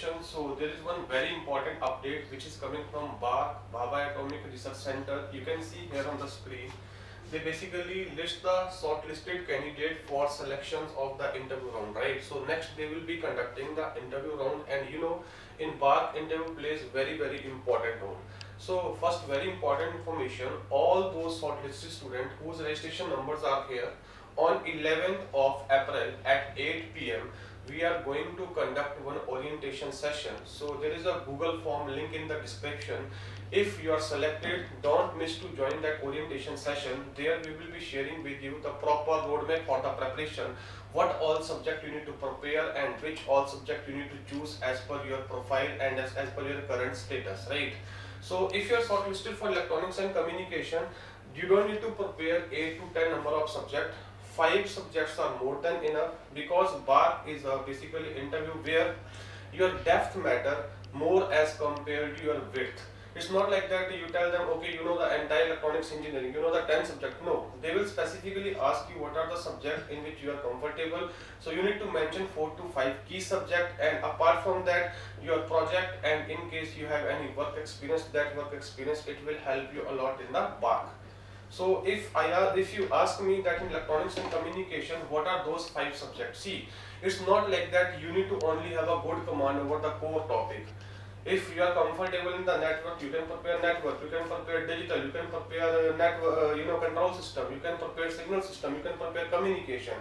preparation. So there is one very important update which is coming from Bhabha Atomic Research Center. You can see here on the screen. They basically list the shortlisted candidate for selections of the interview round, right? So next they will be conducting the interview round, and in BARC interview plays very important role. So first, very important information, all those shortlisted students whose registration numbers are here, on 11th of April at 8 p.m. we are going to conduct one orientation session. So there is a Google form link in the description. If you are selected, don't miss to join that orientation session. There we will be sharing with you the proper roadmap for the preparation, what all subject you need to prepare and which all subject you need to choose as per your profile and as per your current status, right? So if you are shortlisted for electronics and communication, you don't need to prepare 8 to 10 number of subjects. 5 subjects are more than enough, because BARC is a basically interview where your depth matter more as compared to your width. It's not like that you tell them, okay, you know the entire electronics engineering, you know the 10 subject. No, they will specifically ask you what are the subjects in which you are comfortable. So you need to mention 4 to 5 key subjects, and apart from that, your project, and in case you have any work experience, that work experience, it will help you a lot in the BARC. So if you ask me that in electronics and communication, what are those 5 subjects? See, it's not like that you need to only have a good command over the core topic. If you are comfortable in the network, you can prepare network, you can prepare digital, you can prepare network, control system, you can prepare signal system, you can prepare communication.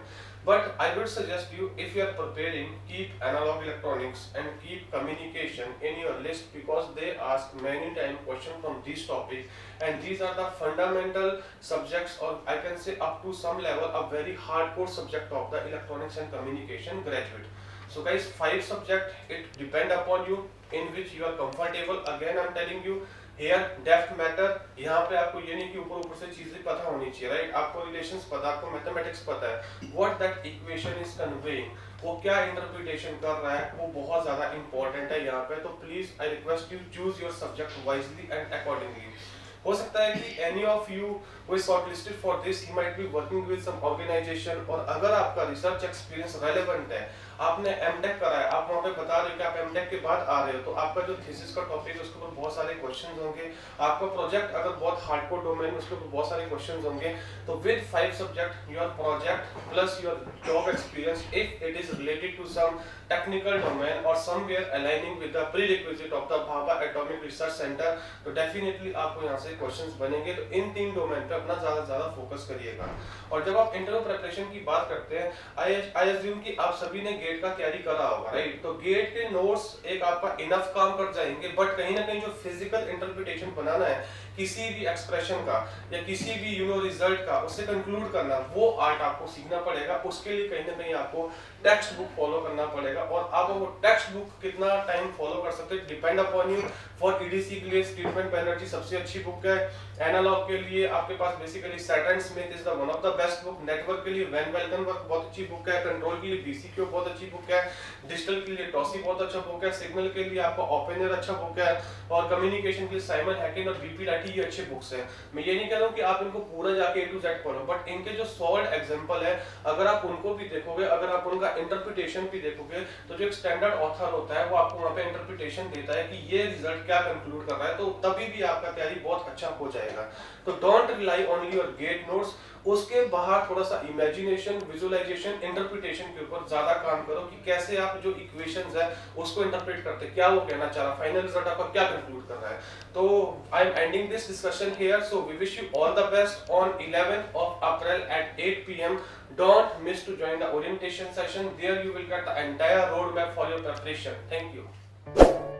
But I would suggest you, if you are preparing, keep analog electronics and keep communication in your list, because they ask many times questions from these topics, and these are the fundamental subjects, or I can say up to some level a very hardcore subject of the electronics and communication graduate. So guys, 5 subject, it depend upon you in which you are comfortable. Again I'm telling you, here depth matter. यहाँ पे आपको ये नहीं कि ऊपर से चीजें पता होनी चाहिए, राइट? आपको रिलेशंस पता, आपको मैथमेटिक्स पता है, what that equation is conveying, वो क्या इंटरप्रिटेशन कर रहा है, वो बहुत ज्यादा इंपॉर्टेंट है यहाँ पे. तो please I request you, choose your subject wisely and accordingly. हो सकता है कि any of you who is shortlisted for this, he might be working with some organization, और अगर आपका रिसर्च एक्सपीरियंस रेलेवेंट है, आपने एमटेक करा है, आप वहाँ पे बता रहे हो कि आप एमटेक के बाद आ रहे हो, तो आपका जो थीसिस का टॉपिक है उसके ऊपर बहुत सारे क्वेश्चंस होंगे. आपका प्रोजेक्ट अगर बहुत हार्डकोर डोमेन उसके ऊपर बहुत सारे क्वेश्चंस होंगे. तो with 5 subject, your project plus your job experience, if it is related to some technical domain or somewhere aligning with the prerequisite of the Bhabha Atomic Research Center, तो definitely आपको यहाँ से questions बनेंगे. तो इन 3 domain पे अपना ज्यादा focus करिएगा. और जब आप इंटरव्यू प्रिपरेशन की बात करते हैं, आई अज्यूम कि आप सभी ने गेट का तैयारी करा होगा, राइट? तो गेट के नोट्स एक आपका इनफ काम कर जाएंगे, बट कहीं ना कहीं जो फिजिकल इंटरप्रिटेशन बनाना है किसी भी एक्सप्रेशन का या किसी भी रिजल्ट का, उससे कंक्लूड करना, वो आर्ट आपको सीखना पड़ेगा. उसके लिए कहीं ना कहीं आपको टेक्स्ट बुक फॉलो करना पड़ेगा. और आप वो टेक्स्ट बुक कितना टाइम फॉलो कर सकते हैं, depend upon you. For EDC के लिए स्टीफन बैनर्जी सबसे अच्छी बुक है. एनालॉग के लिए आपके पास basically Saturn Smith is the one of the best book. Network के लिए वैन वेल्कनबर्ग बहुत अच्छी बुक है. कंट्रोल के लिए बीसीक्यू बहुत अच्छी बुक है. डिजिटल के लिए टॉसी बहुत अच्छा बुक है. सिग्नल के लिए आपका ओपेनर अच्छा बुक है. और कम्युनिकेशन के लिए साइमन हैकिन और बीपी लाठी ये अच्छे बुक्स हैं. मैं ये नहीं कह रहा हूँ कि आप इनको पूरा जाके A to Z पढ़ो, बट इनके जो सॉल्ड एग्जांपल है, अगर आप उनको भी देखोगे, अगर आप उनका इंटरप्रिटेशन भी देखोगे, तो जो एक स्टैंडर्ड ऑथर होता है वो आपको वहाँ पे इंटरप्रिटेशन देता है कि ये रिजल्ट क्या कंक्लूड कर रहा है. तो तभी भी आपका तैयारी बहुत अच्छा हो जाएगा. तो don't rely only your gate notes. उसके बाहर थोड़ा सा इमेजिनेशन, विजुअलाइजेशन, इंटरप्रिटेशन के ऊपर ज्यादा काम करो कि कैसे आप जो इक्वेशंस है उसको इंटरप्रेट करते हैं, क्या वो कहना चाह रहा है, फाइनल रिजल्ट आपका क्या कंक्लूड कर रहा है. तो I am ending this discussion here. So we wish you all the best on 11th of April at 8 p.m. Don't miss to join the orientation session. There you will get the entire roadmap for your preparation. Thank you.